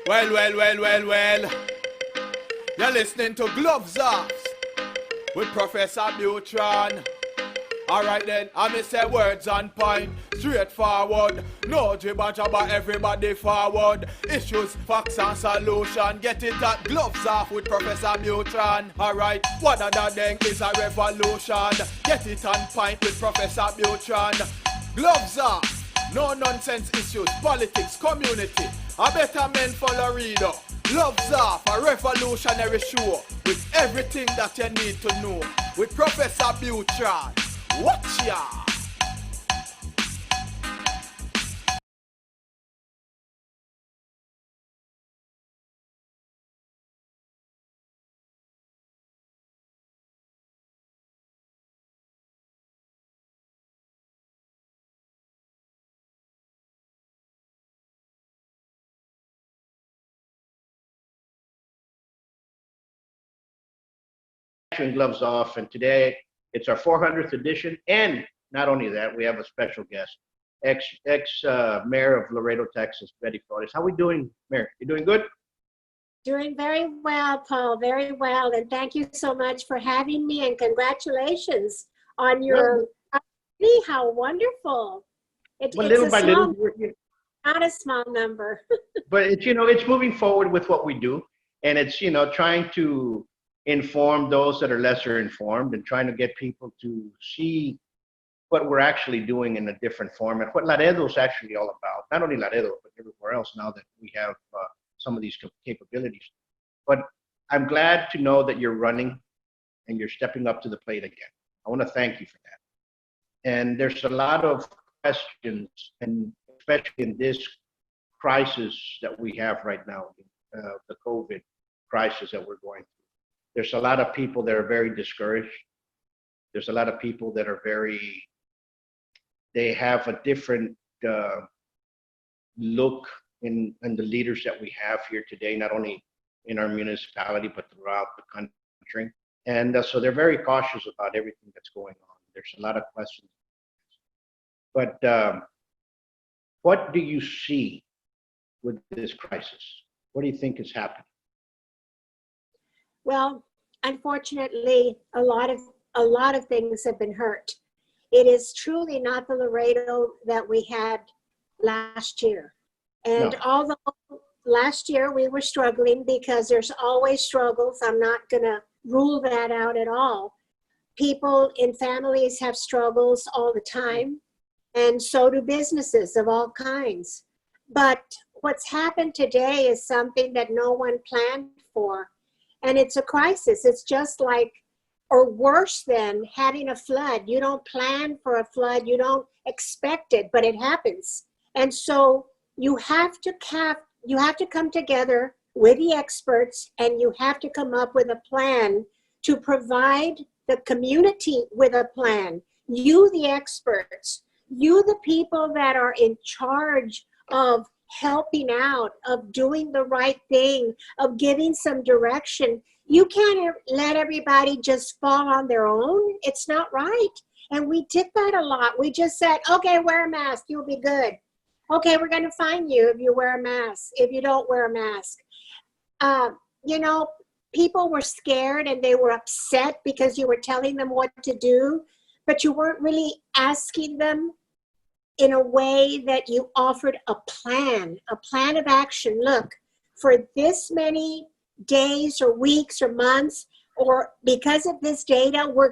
Well. You're listening to GlovesOff with Professor Buitrón. Alright then, I may say words on point, straightforward. No jibber jabber, everybody forward. Issues, facts and solution. Get it at GlovesOff with Professor Buitrón. Alright, what other thing is a revolution? Get it on point with Professor Buitrón. GlovesOff. No nonsense issues, politics, community. A better man for Laredo. GlovesOff, a revolutionary show with everything that you need to know. With Professor Buitrón. Watch ya! GlovesOff, and today it's our 400th edition, and not only that, we have a special guest, ex Mayor of Laredo, Texas, Betty Flores. How are we doing, Mayor? You doing good? Doing very well, Paul, very well, and thank you so much for having me, and congratulations on your how wonderful. Well, little by little, not a small number. but it's, it's moving forward with what we do, and it's, trying to inform those that are lesser informed and trying to get people to see what we're actually doing in a different format, what Laredo is actually all about. Not only Laredo, but everywhere else now that we have some of these capabilities. But I'm glad to know that you're running and you're stepping up to the plate again. I want to thank you for that. And there's a lot of questions, and especially in this crisis that we have right now, the COVID crisis that we're going through. There's a lot of people that are very discouraged. There's a lot of people that are they have a different look in the leaders that we have here today, not only in our municipality, but throughout the country. And so they're very cautious about everything that's going on. There's a lot of questions. But what do you see with this crisis? What do you think is happening? Well, unfortunately, a lot of things have been hurt. It is truly not the Laredo that we had last year. And although last year we were struggling, because there's always struggles, I'm not going to rule that out at all. People in families have struggles all the time, and so do businesses of all kinds. But what's happened today is something that no one planned for. And it's a crisis. It's just like, or worse than having a flood. You don't plan for a flood. You don't expect it, but it happens. And so you have to come together with the experts, and you have to come up with a plan to provide the community with a plan. You, the experts, you, the people that are in charge of helping out, of doing the right thing, of giving some direction. You can't let everybody just fall on their own. It's not right. And we did that a lot. We just said, okay, wear a mask, you'll be good. Okay, we're going to fine you if you wear a mask, if you don't wear a mask. People were scared and they were upset because you were telling them what to do, but you weren't really asking them in a way that you offered a plan of action. Look, for this many days or weeks or months, or because of this data, we're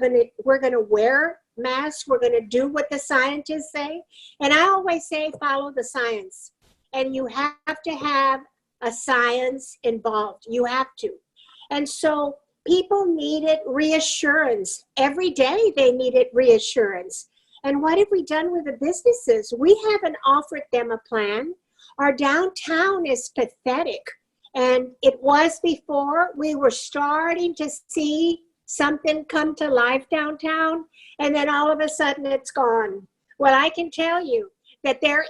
gonna wear masks. We're gonna do what the scientists say. And I always say, follow the science. And you have to have a science involved. You have to. And so people needed reassurance. Every day they needed reassurance. And what have we done with the businesses? We haven't offered them a plan. Our downtown is pathetic. And it was before. We were starting to see something come to life downtown, and then all of a sudden it's gone. Well, I can tell you that there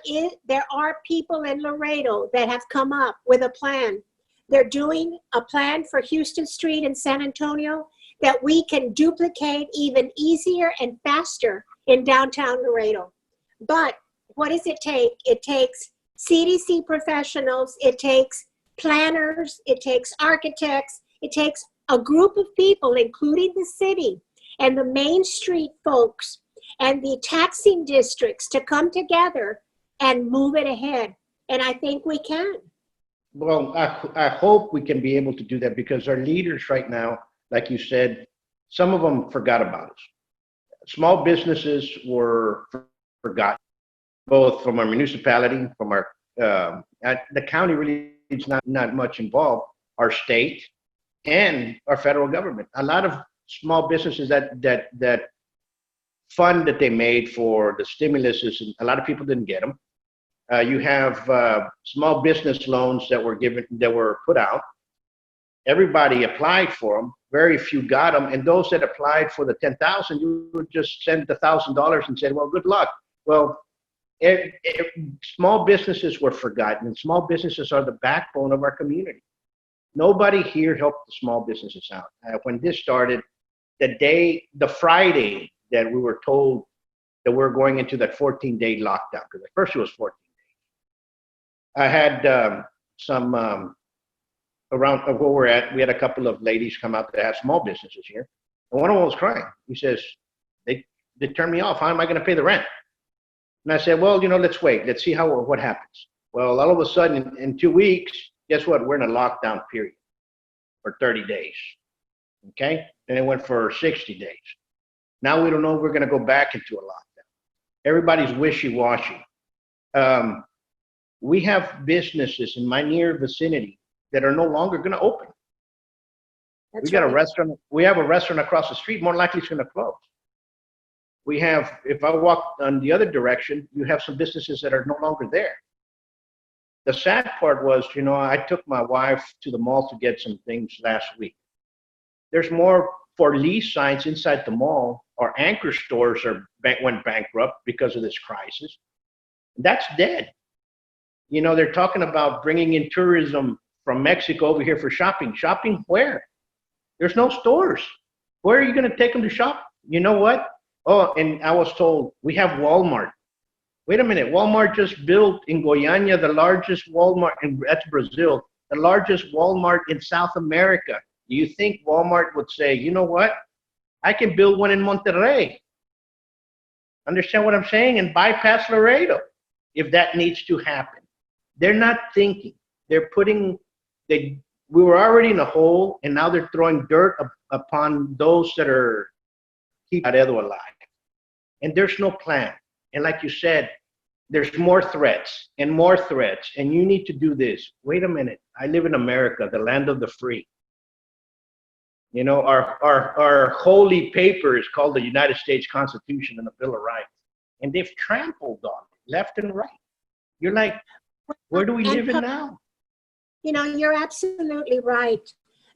are people in Laredo that have come up with a plan. They're doing a plan for Houston Street in San Antonio that we can duplicate even easier and faster in downtown Laredo. But what does it take? It takes CDC professionals, it takes planners, it takes architects, it takes a group of people, including the city and the Main Street folks and the taxing districts, to come together and move it ahead. And I think we can. Well, I hope we can be able to do that, because our leaders right now, like you said, some of them forgot about us. Small businesses were forgotten, both from our municipality, from our, the county really is not much involved, our state and our federal government. A lot of small businesses that fund that they made for the stimulus, a lot of people didn't get them. You have small business loans that were put out. Everybody applied for them. Very few got them, and those that applied for the 10,000, you would just send the $1,000 and said, "Well, good luck." Well, small businesses were forgotten, and small businesses are the backbone of our community. Nobody here helped the small businesses out. When this started, the Friday that we were told that we're going into that 14-day lockdown, because at first it was 14 days. I had some around where we're at, we had a couple of ladies come out that have small businesses here, and one of them was crying. He says, they turned me off. How am I going to pay the rent? And I said, well, let's wait. Let's see what happens. Well, all of a sudden, in 2 weeks, guess what? We're in a lockdown period for 30 days. Okay? Then it went for 60 days. Now we don't know if we're going to go back into a lockdown. Everybody's wishy-washy. We have businesses in my near vicinity that are no longer going to open. We got a restaurant. We have a restaurant across the street. More likely, it's going to close. We have, if I walk on the other direction, you have some businesses that are no longer there. The sad part was, I took my wife to the mall to get some things last week. There's more for lease signs inside the mall. Our anchor stores went bankrupt because of this crisis. That's dead. They're talking about bringing in tourism from Mexico over here for shopping. Shopping where? There's no stores. Where are you going to take them to shop? You know what? Oh, and I was told we have Walmart. Wait a minute. Walmart just built in Goiânia the largest Walmart, and that's Brazil, the largest Walmart in South America. Do you think Walmart would say, you know what? I can build one in Monterrey. Understand what I'm saying? And bypass Laredo if that needs to happen. They're not thinking. They're we were already in a hole, and now they're throwing dirt upon those that are keeping Laredo alive. And there's no plan. And like you said, there's more threats, and you need to do this. Wait a minute. I live in America, the land of the free. Our holy paper is called the United States Constitution and the Bill of Rights. And they've trampled on it left and right. You're like, where do we live in now? You're absolutely right.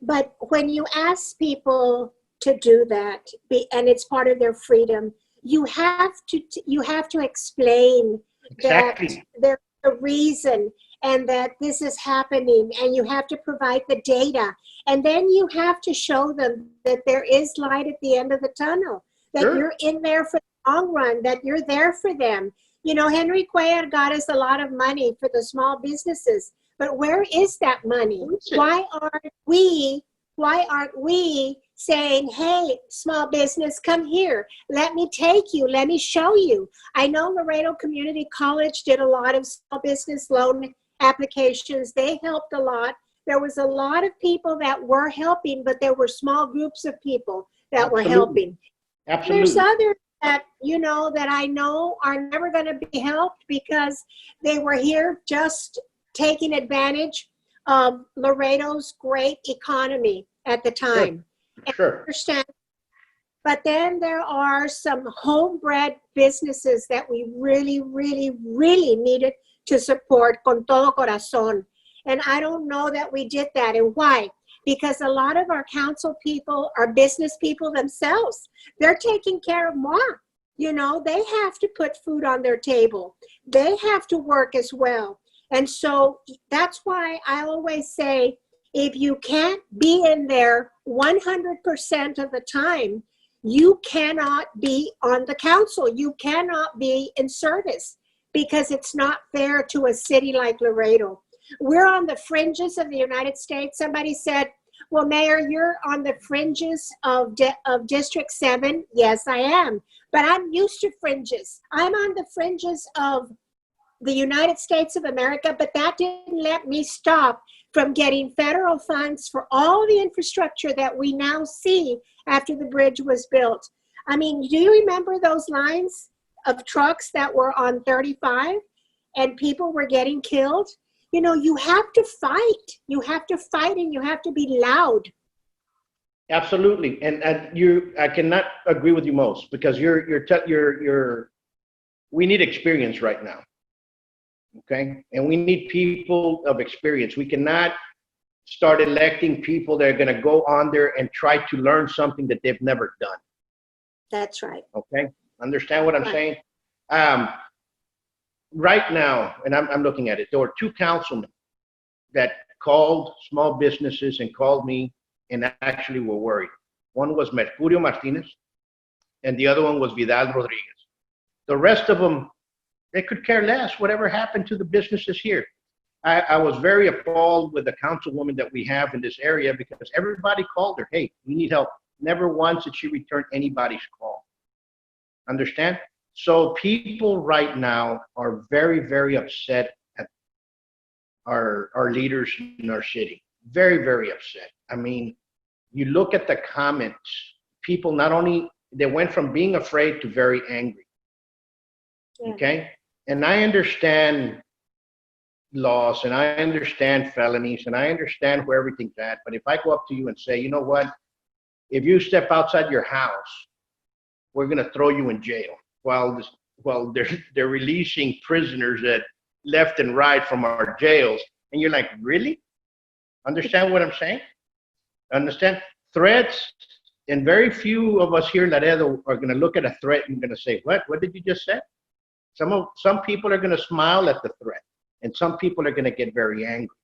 But when you ask people to do that, and it's part of their freedom, you have to explain exactly that there's a reason and that this is happening, and you have to provide the data. And then you have to show them that there is light at the end of the tunnel, that Sure. You're in there for the long run, that you're there for them. Henry Cuellar got us a lot of money for the small businesses, but where is that money? Why aren't we saying, hey, small business, come here. Let me take you. Let me show you. I know Laredo Community College did a lot of small business loan applications. They helped a lot. There was a lot of people that were helping, but there were small groups of people that were helping. Absolutely. There's others that, that I know are never going to be helped because they were here just taking advantage of Laredo's great economy at the time. Sure. I understand. But then there are some homebred businesses that we really, really, really needed to support con todo corazón. And I don't know that we did that. And why? Because a lot of our council people are business people themselves. They're taking care of moi. They have to put food on their table. They have to work as well. And so that's why I always say, if you can't be in there 100% of the time, you cannot be on the council. You cannot be in service because it's not fair to a city like Laredo. we're on the fringes of the United States. Somebody said, well, Mayor, you're on the fringes of District 7. Yes, I am. But I'm used to fringes. I'm on the fringes of the United States of America, but that didn't let me stop from getting federal funds for all the infrastructure that we now see after the bridge was built. I mean, do you remember those lines of trucks that were on 35 and people were getting killed? You know, you have to fight. You have to fight, and you have to be loud. Absolutely, and I cannot agree with you most, because we need experience right now. Okay, and we need people of experience. We cannot start electing people that are going to go on there and try to learn something that they've never done. That's right. Okay, understand what I'm saying? Right now, and I'm looking at it, there were 2 councilmen that called small businesses and called me and actually were worried. One was Mercurio Martinez, and the other one was Vidal Rodriguez. The rest of them, they could care less whatever happened to the businesses here. I was very appalled with the councilwoman that we have in this area, because everybody called her, hey, we need help. Never once did she return anybody's call. Understand? So people right now are very, very upset at our leaders in our city. Very, very upset. I mean, you look at the comments, people not only, they went from being afraid to very angry. Yeah. Okay? And I understand laws, and I understand felonies, and I understand where everything's at. But if I go up to you and say, you know what, if you step outside your house, we're going to throw you in jail. Well, they're releasing prisoners that left and right from our jails. And you're like, really? Understand what I'm saying? Understand? Threats, and very few of us here in Laredo are going to look at a threat and going to say, what did you just say? Some people are going to smile at the threat, and some people are going to get very angry.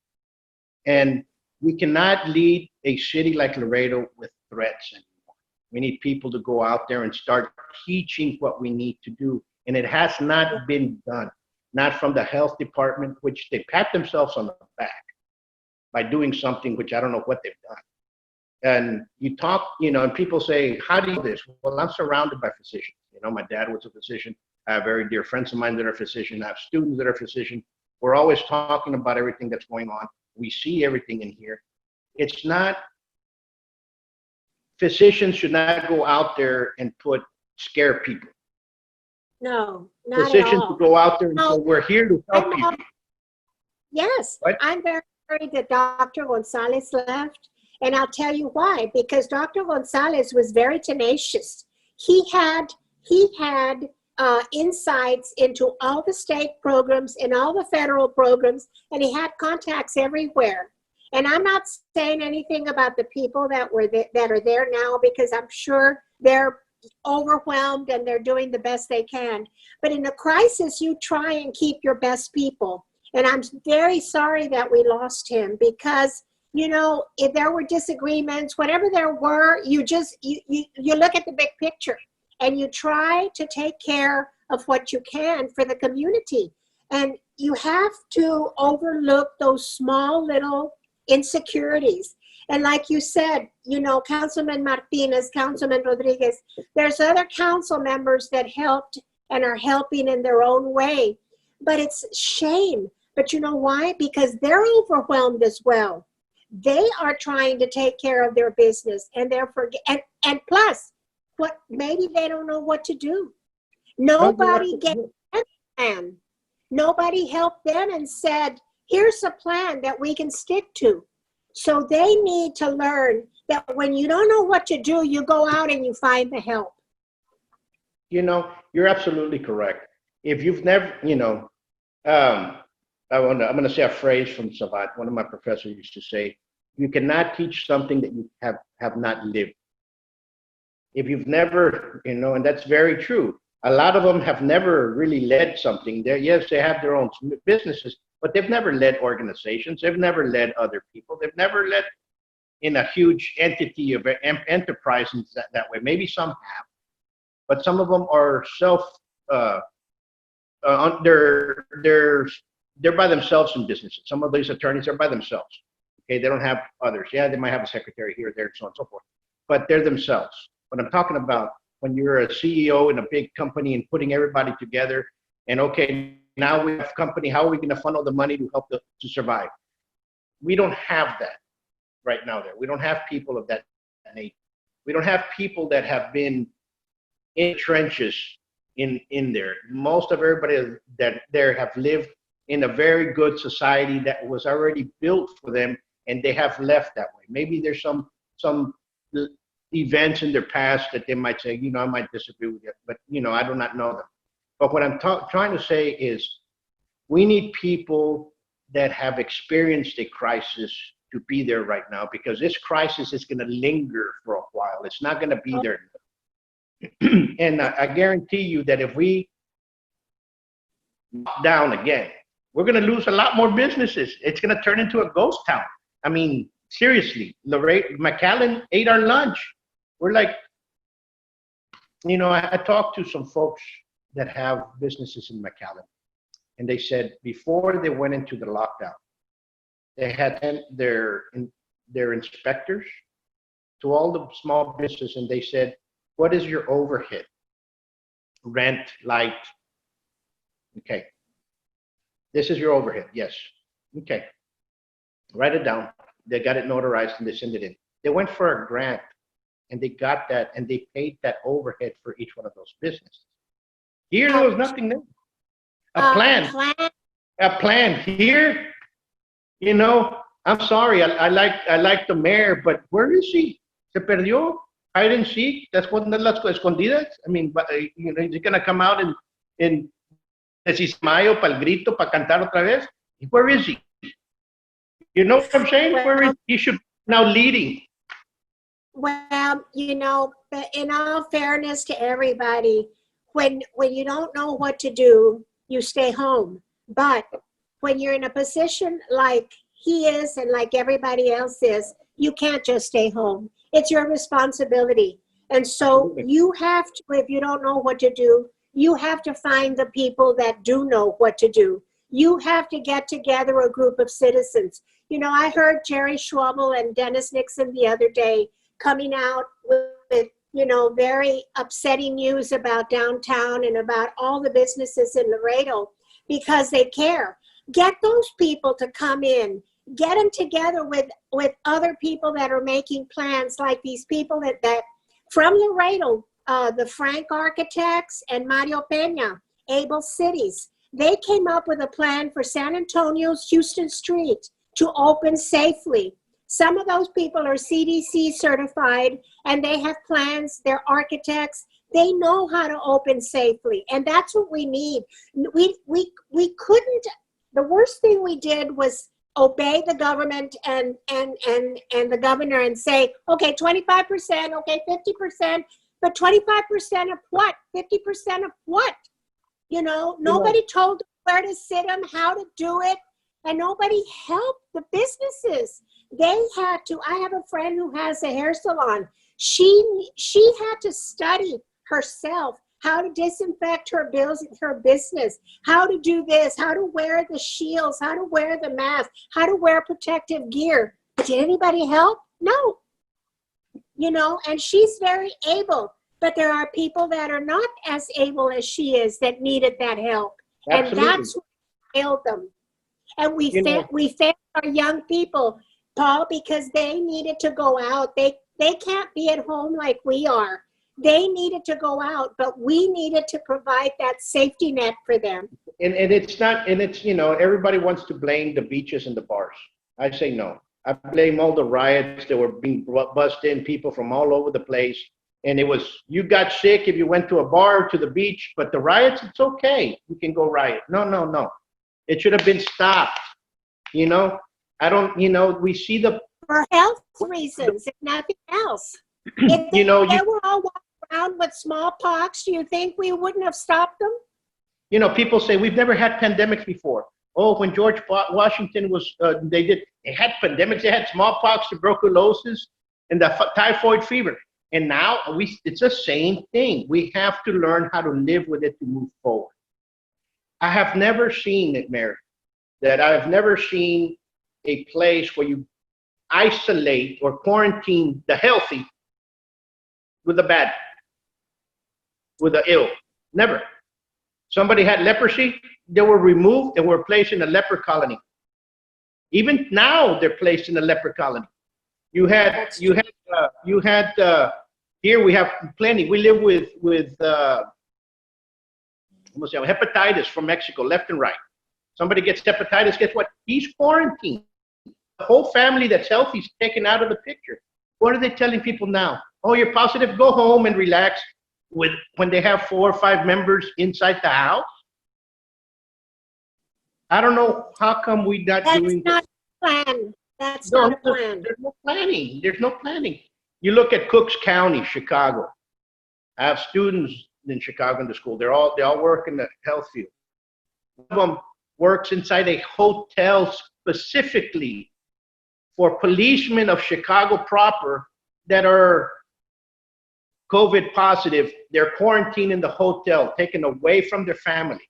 And we cannot lead a city like Laredo with threats anymore. We need people to go out there and start teaching what we need to do. And it has not been done. Not from the health department, which they pat themselves on the back by doing something which I don't know what they've done. And you talk, you know, and people say, how do you do this? Well, I'm surrounded by physicians. You know, my dad was a physician. I have very dear friends of mine that are physicians. I have students that are physicians. We're always talking about everything that's going on. We see everything in here. It's not, physicians should not go out there and scare people. No, not physicians at all. To go out there and say, we're here to help you. Yes, what? I'm very sorry that Dr. Gonzalez left. And I'll tell you why, because Dr. Gonzalez was very tenacious. He had insights into all the state programs and all the federal programs, and he had contacts everywhere. And I'm not saying anything about the people that are there now, because I'm sure they're overwhelmed and they're doing the best they can. But in a crisis, you try and keep your best people. And I'm very sorry that we lost him, because you know, if there were disagreements, whatever there were, you look at the big picture and you try to take care of what you can for the community. And you have to overlook those small little insecurities. And like you said, you know, Councilman Martinez, Councilman Rodriguez, there's other council members that helped and are helping in their own way. But it's shame. But you know why? Because they're overwhelmed as well. They are trying to take care of their business, and and plus, maybe they don't know what to do. Nobody gave them a plan. Nobody helped them and said, here's a plan that we can stick to. So they need to learn that when you don't know what to do, you go out and you find the help. You know, you're absolutely correct. If you've never, you know, I'm going to say a phrase from Savat. One of my professors used to say, you cannot teach something that you have not lived. If you've never, you know, and that's very true. A lot of them have never really led something. Yes, they have their own businesses, but they've never led organizations. They've never led other people. They've never led in a huge entity of enterprise that way. Maybe some have, but some of them are they're by themselves in businesses. Some of these attorneys are by themselves. Okay, they don't have others. Yeah, they might have a secretary here, there, so on and so forth, but they're themselves. What I'm talking about, when you're a CEO in a big company and putting everybody together, and okay, now we have company, how are we going to funnel the money to help to survive? We don't have that right now there. We don't have people of that nature. We don't have people that have been in trenches in there. Most of everybody that there have lived in a very good society that was already built for them, and they have left that way. Maybe there's some events in their past that they might say, I might disagree with you, but I do not know them. But what I'm trying to say is we need people that have experienced a crisis to be there right now, because this crisis is going to linger for a while. It's not going to be there. And I guarantee you that if we lock down again, we're going to lose a lot more businesses. It's going to turn into a ghost town. I mean, seriously, McAllen ate our lunch. We're like, I talked to some folks that have businesses in McAllen, and they said before they went into the lockdown, they had their inspectors to all the small businesses, and they said, what is your overhead? Rent, light. Okay. This is your overhead. Yes. Okay. Write it down. They got it notarized and they send it in. They went for a grant and they got that, and they paid that overhead for each one of those businesses. Here, there was nothing there. A plan. Here, I'm sorry. I like the mayor, but where is he? Se perdió. Hide and seek. That's what las escondidas. I mean, he's gonna come out in Mayo para el grito, para cantar otra vez. Where is he? You know what I'm saying? Where is he? Should now leading. Well, but in all fairness to everybody, when you don't know what to do, you stay home. But when you're in a position like he is and like everybody else is, you can't just stay home. It's your responsibility. And so you have to, if you don't know what to do, you have to find the people that do know what to do. You have to get together a group of citizens. I heard Jerry Schwabel and Dennis Nixon the other day coming out with very upsetting news about downtown and about all the businesses in Laredo because they care. Get those people to come in. Get them together with other people that are making plans, like these people that from Laredo, the Frank Architects and Mario Peña, Able Cities. They came up with a plan for San Antonio's Houston Street to open safely. Some of those people are CDC certified and they have plans, they're architects, they know how to open safely. And that's what we need. We couldn't, the worst thing we did was obey the government and the governor and say, okay, 25%, okay, 50%, but 25% of what? 50% of what? Nobody told them where to sit them, how to do it, and nobody helped the businesses. They had to, I have a friend who has a hair salon. She had to study herself how to disinfect her business, how to do this, how to wear the shields, how to wear the mask, how to wear protective gear. Did anybody help? No. And she's very able, but there are people that are not as able as she is that needed that help. Absolutely. And that's what failed them. And we failed our young people, Paul, because they needed to go out. They can't be at home like we are. They needed to go out, but we needed to provide that safety net for them. And it's not, and it's, everybody wants to blame the beaches and the bars. I say no. I blame all the riots that were being bussed in, people from all over the place. And it was, you got sick if you went to a bar or to the beach, but the riots, it's okay. You can go riot. No. It should have been stopped. I don't, we see the... For health reasons, if nothing else. If they were all walking around with smallpox, do you think we wouldn't have stopped them? People say we've never had pandemics before. Oh, when George Washington was, they had pandemics. They had smallpox, tuberculosis, and the typhoid fever. And now it's the same thing. We have to learn how to live with it to move forward. I have never seen it, Mary, that I've never seen a place where you isolate or quarantine the healthy with the bad, with the ill. Never. Somebody had leprosy, they were removed and were placed in a leper colony. Even now, they're placed in a leper colony. Here we have plenty. We live with hepatitis from Mexico, left and right. Somebody gets hepatitis, guess what? He's quarantined. The whole family that's healthy is taken out of the picture. What are they telling people now? Oh, you're positive, go home and relax when they have 4 or 5 members inside the house? I don't know how come we not doing That's not a plan. That's not a plan. There's no planning. There's no planning. You look at Cooks County, Chicago. I have students in Chicago in the school. They all work in the health field. One of them works inside a hotel specifically for policemen of Chicago proper that are COVID positive. They're quarantined in the hotel, taken away from their family.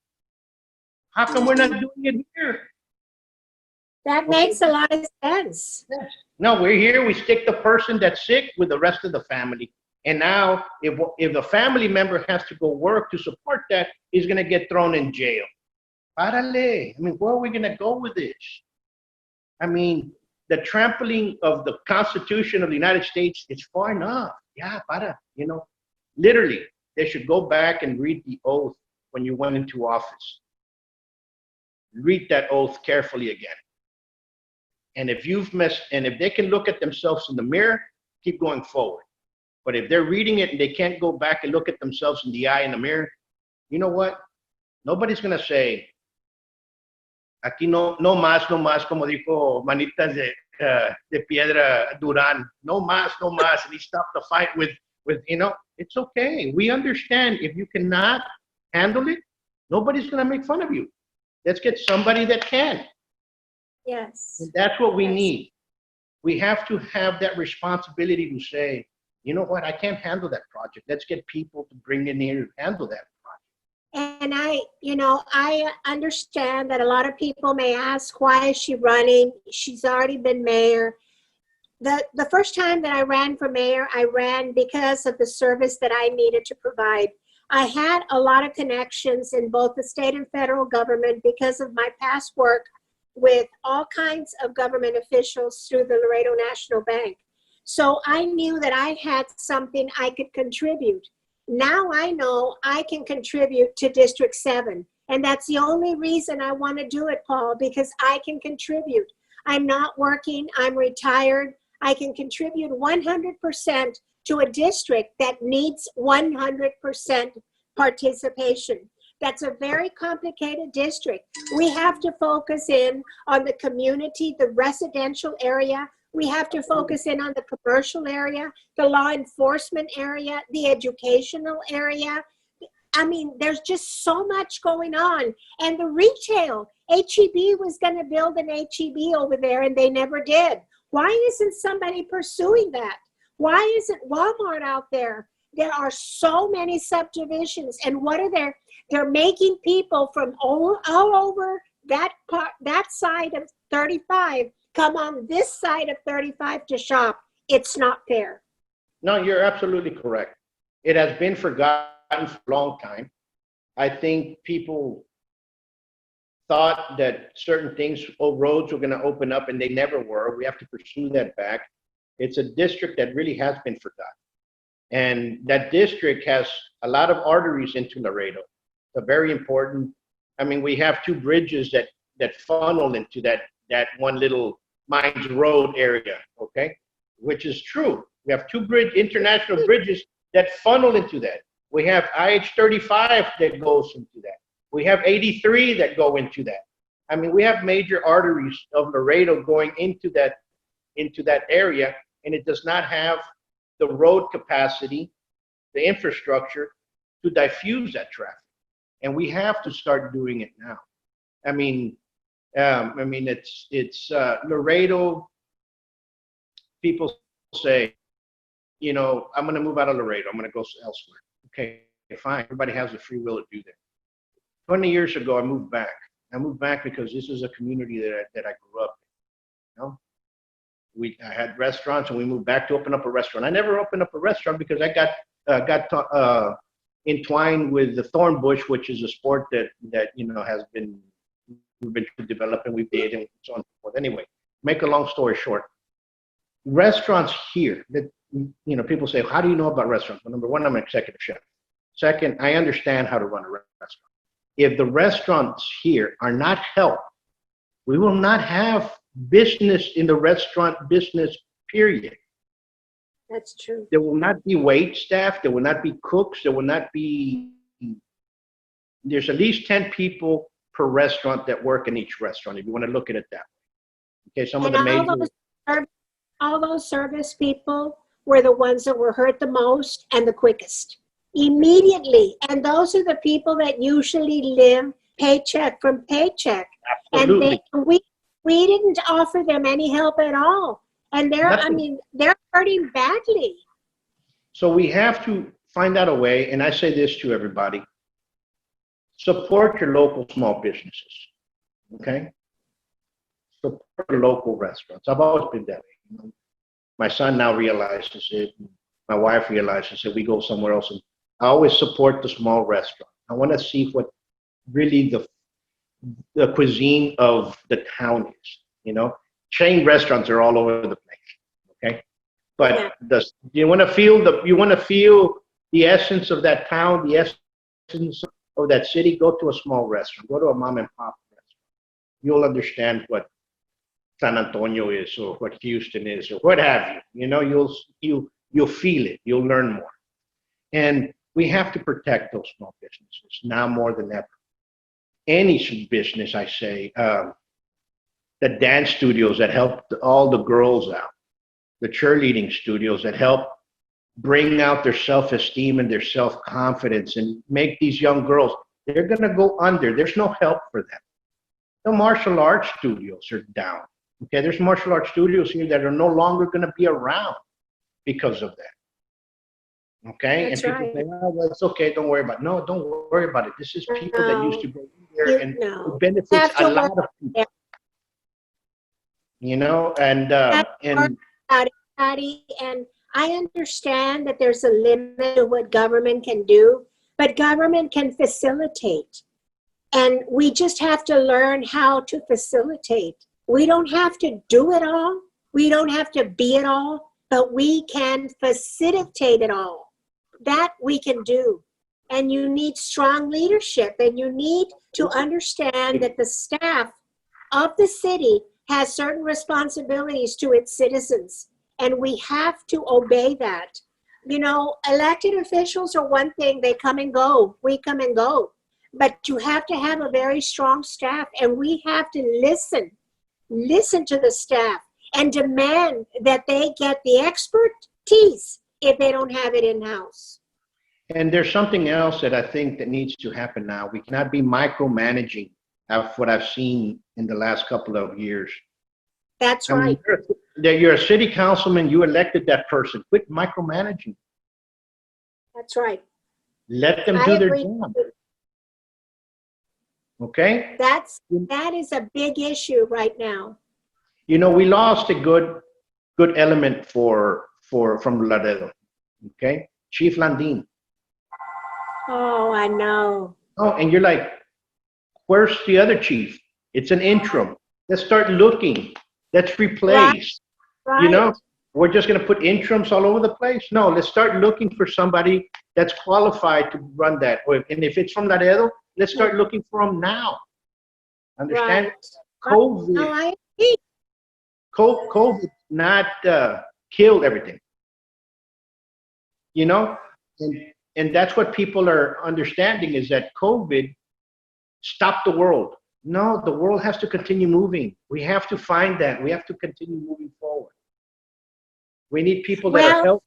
How come we're not doing it here? That makes a lot of sense. No, we're here. We stick the person that's sick with the rest of the family. And now, if the family member has to go work to support that, he's going to get thrown in jail. Párale. I mean, where are we going to go with this? I mean, the trampling of the Constitution of the United States is far enough. Yeah, you know, literally, they should go back and read the oath when you went into office. Read that oath carefully again. And if if they can look at themselves in the mirror, keep going forward. But if they're reading it and they can't go back and look at themselves in the eye in the mirror, you know what? Nobody's going to say, aquí no más, como dijo Manitas de Piedra Durán, no más, and he stopped the fight with, you know, it's okay. We understand if you cannot handle it, nobody's going to make fun of you. Let's get somebody that can. Yes. And that's what we need. We have to have that responsibility to say, you know what, I can't handle that project. Let's get people to bring in here to handle that project. And I understand that a lot of people may ask, why is she running? She's already been mayor. The first time that I ran for mayor, I ran because of the service that I needed to provide. I had a lot of connections in both the state and federal government because of my past work with all kinds of government officials through the Laredo National Bank. So I knew that I had something I could contribute. Now I know I can contribute to District 7. And that's the only reason I want to do it, Paul, because I can contribute. I'm not working, I'm retired. I can contribute 100% to a district that needs 100% participation. That's a very complicated district. We have to focus in on the community, the residential area. We have to focus in on the commercial area, the law enforcement area, the educational area. I mean, there's just so much going on. And the retail, HEB was going to build an HEB over there and they never did. Why isn't somebody pursuing that? Why isn't Walmart out there? There are so many subdivisions, and what are they? They're making people from all over that side of 35 come on this side of 35 to shop. It's not fair. No, you're absolutely correct. It has been forgotten for a long time. I think people thought that certain things, roads were going to open up, and they never were. We have to pursue that back. It's a district that really has been forgotten. And that district has a lot of arteries into Laredo. So very important. I mean, we have 2 bridges that funnel into that one little Mines Road area, okay? Which is true. We have 2 international bridges that funnel into that. We have IH-35 that goes into that. We have 83 that go into that. I mean, we have major arteries of Laredo going into that area, and it does not have the road capacity, the infrastructure to diffuse that traffic. And we have to start doing it now. I mean, it's Laredo. People say, you know, I'm going to move out of Laredo. I'm going to go elsewhere. Okay, fine. Everybody has the free will to do that. 20 years ago, I moved back. I moved back because this is a community that I grew up in. You know, I had restaurants, and we moved back to open up a restaurant. I never opened up a restaurant because I got entwined with the thorn bush, which is a sport that you know we've been developing, we've dated, and so on and so forth. Anyway, make a long story short, restaurants here that, you know, people say, how do you know about restaurants? Well, number one, I'm an executive chef. Second, I understand how to run a restaurant. If the restaurants here are not helped, we will not have business in the restaurant business, period. That's true. There will not be wait staff. There will not be cooks. There will not be, there's at least 10 people per restaurant that work in each restaurant, if you want to look at it that way. Okay, some of the major. All those service people were the ones that were hurt the most and the quickest. Immediately. And those are the people that usually live paycheck from paycheck. Absolutely. And we didn't offer them any help at all. And they're hurting badly. So we have to find out a way, and I say this to everybody, support your local small businesses, okay? Support your local restaurants. I've always been that way. You know? My son now realizes it. My wife realizes it. We go somewhere else, and I always support the small restaurant. I want to see what really the cuisine of the town is, you know? Chain restaurants are all over the place, okay? But you want to feel the essence of that town, the essence of that city. Go to a small restaurant. Go to a mom and pop restaurant. You'll understand what San Antonio is, or what Houston is, or what have you. You know, you'll feel it. You'll learn more. And we have to protect those small businesses now more than ever. Any business, I say. The dance studios that help all the girls out, the cheerleading studios that help bring out their self-esteem and their self-confidence and make these young girls, they're going to go under. There's no help for them. The martial arts studios are down. Okay, there's martial arts studios here that are no longer going to be around because of that. Okay, That's and people right. say, oh, well, it's okay, don't worry about it. No, don't worry about it. This is people that used to go in there, and it benefits a lot of people. You know, and Patty, and I understand that there's a limit to what government can do, but government can facilitate. And we just have to learn how to facilitate. We don't have to do it all. We don't have to be it all, but we can facilitate it all. That we can do. And you need strong leadership, and you need to understand that the staff of the city has certain responsibilities to its citizens, and we have to obey that. You know, elected officials are one thing, they come and go, we come and go, but you have to have a very strong staff, and we have to listen to the staff and demand that they get the expertise if they don't have it in-house. And there's something else that I think that needs to happen now. We cannot be micromanaging what I've seen in the last couple of years. That's right. You're a city councilman, you elected that person. Quit micromanaging. That's right. Let them do their job. Okay? That is a big issue right now. You know, we lost a good element from Laredo. Okay? Chief Landin. Oh, I know. Oh, and you're like, where's the other chief? It's an interim. Let's start looking. Let's replace. Right. You know, we're just going to put interims all over the place. No, let's start looking for somebody that's qualified to run that. And if it's from Laredo, let's start looking for them now. Understand? Right. COVID. No, I agree. COVID not killed everything. You know, and that's what people are understanding, is that COVID stopped the world. No, the world has to continue moving. We have to find that. We have to continue moving forward. We need people that are healthy.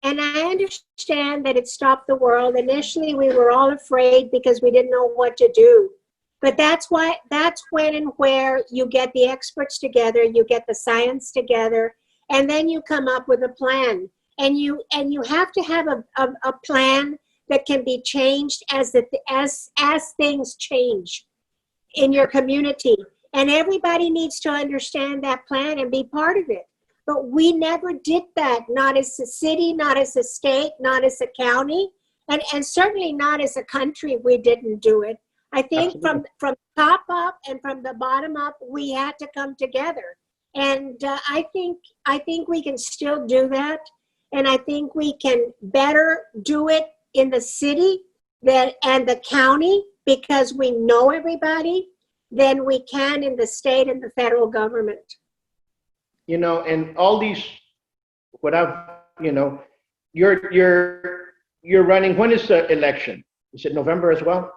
And I understand that it stopped the world. Initially, we were all afraid because we didn't know what to do. But that's when and where you get the experts together, you get the science together, and then you come up with a plan. And you have to have a plan that can be changed as things change. in your community. And everybody needs to understand that plan and be part of it. But we never did that, not as a city, not as a state, not as a county, and certainly not as a country. We didn't do it. I think from top up and from the bottom up, we had to come together. And I think we can still do that. And I think we can better do it in the city and the county, because we know everybody, than we can in the state and the federal government. You know, and all these, what I've, you know, you're running, when is the election? Is it November as well?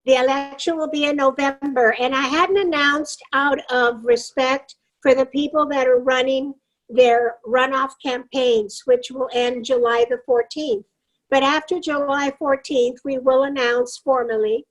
The election will be in November, and I hadn't announced out of respect for the people that are running their runoff campaigns, which will end July the 14th. But after July 14th, we will announce formally.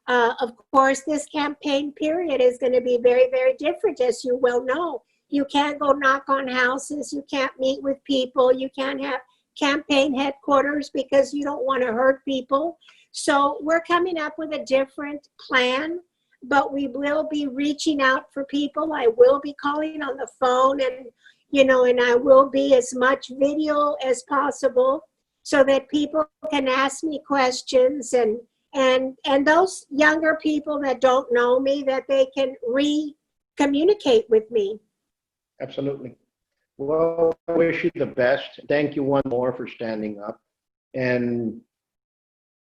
Of course, this campaign period is going to be very, very different, as you well know. You can't go knock on houses. You can't meet with people. You can't have campaign headquarters because you don't want to hurt people. So we're coming up with a different plan, but we will be reaching out for people. I will be calling on the phone, and, you know, and I will be as much video as possible so that people can ask me questions, and those younger people that don't know me, that they can communicate with me. Absolutely. Well, I wish you the best. Thank you once more for standing up. And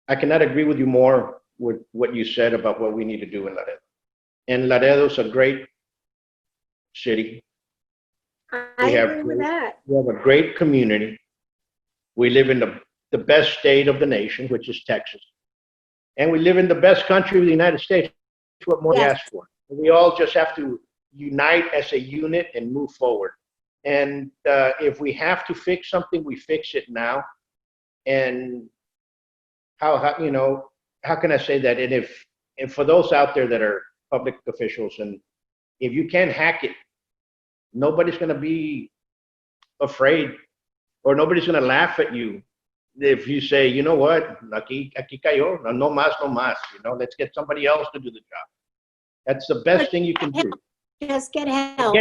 I cannot agree with you more with what you said about what we need to do in Laredo. And Laredo's a great city. I agree with that. We have a great community. We live in the best state of the nation, which is Texas. And we live in the best country of the United States. That's what more we ask for. We all just have to unite as a unit and move forward. And if we have to fix something, we fix it now. And how you know, how can I say that? And for those out there that are public officials, and if you can't hack it, nobody's going to be afraid, or nobody's going to laugh at you if you say, you know what, aquí cayó, no más, no más. You know, let's get somebody else to do the job. That's the best thing you can do. Just get help.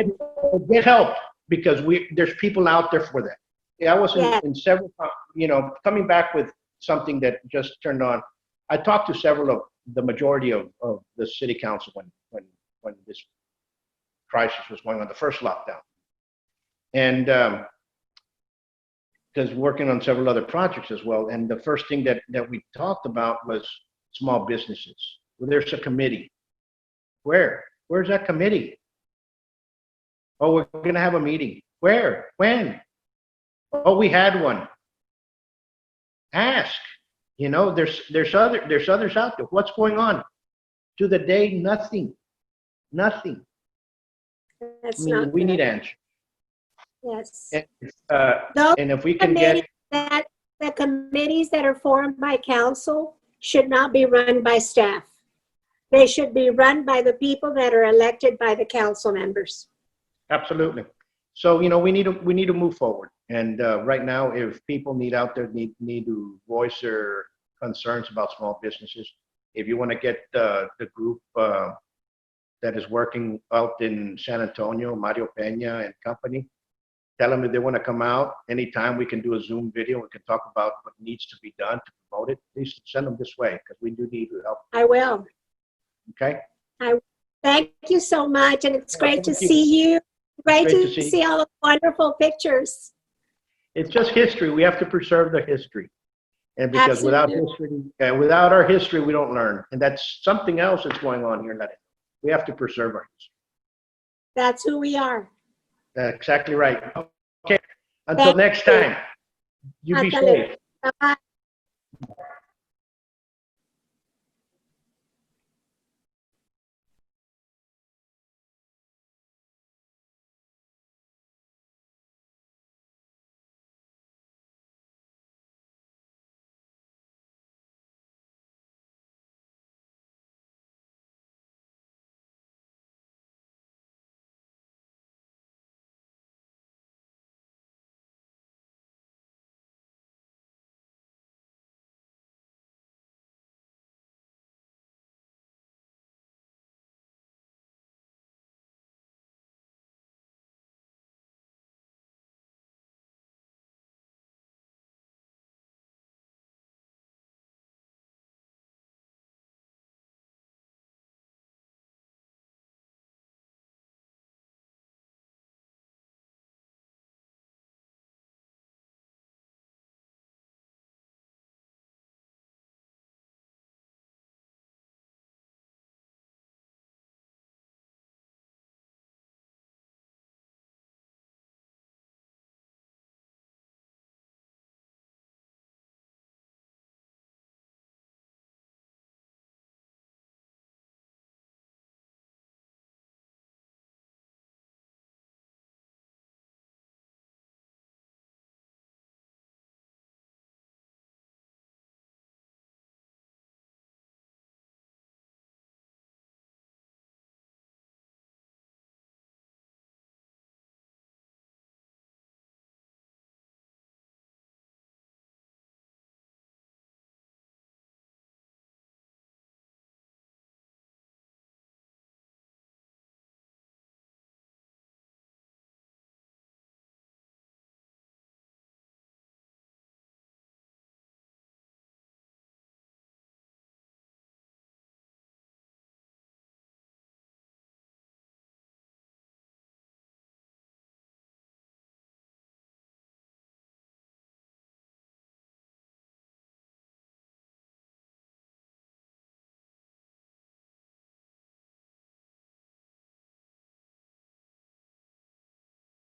Get help, because there's people out there for that. Yeah, I was in several, you know, coming back with something that just turned on. I talked to several of the majority of the city council when this crisis was going on, the first lockdown. And because working on several other projects as well. And the first thing that we talked about was small businesses. Well, there's a committee. Where's that committee? Oh, we're going to have a meeting. Where? When? Oh, we had one. Ask. You know, there's others out there. What's going on? To the day, nothing. Nothing. That's we need answers. Yes. And if we can get that, the committees that are formed by council should not be run by staff. They should be run by the people that are elected by the council members. Absolutely. So, you know, we need to move forward. And right now, if people need to voice their concerns about small businesses, if you want to get the group that is working out in San Antonio, Mario Peña and company, tell them if they want to come out anytime. We can do a Zoom video. We can talk about what needs to be done to promote it. Please send them this way, because we do need your help. I will. Okay. Thank you so much, and it's great to see you. Great to see all the wonderful pictures. It's just history. We have to preserve the history, and because without our history, we don't learn. And that's something else that's going on here in Laredo. We have to preserve our history. That's who we are. That's exactly right. Okay. Until next time. You be safe. Bye-bye.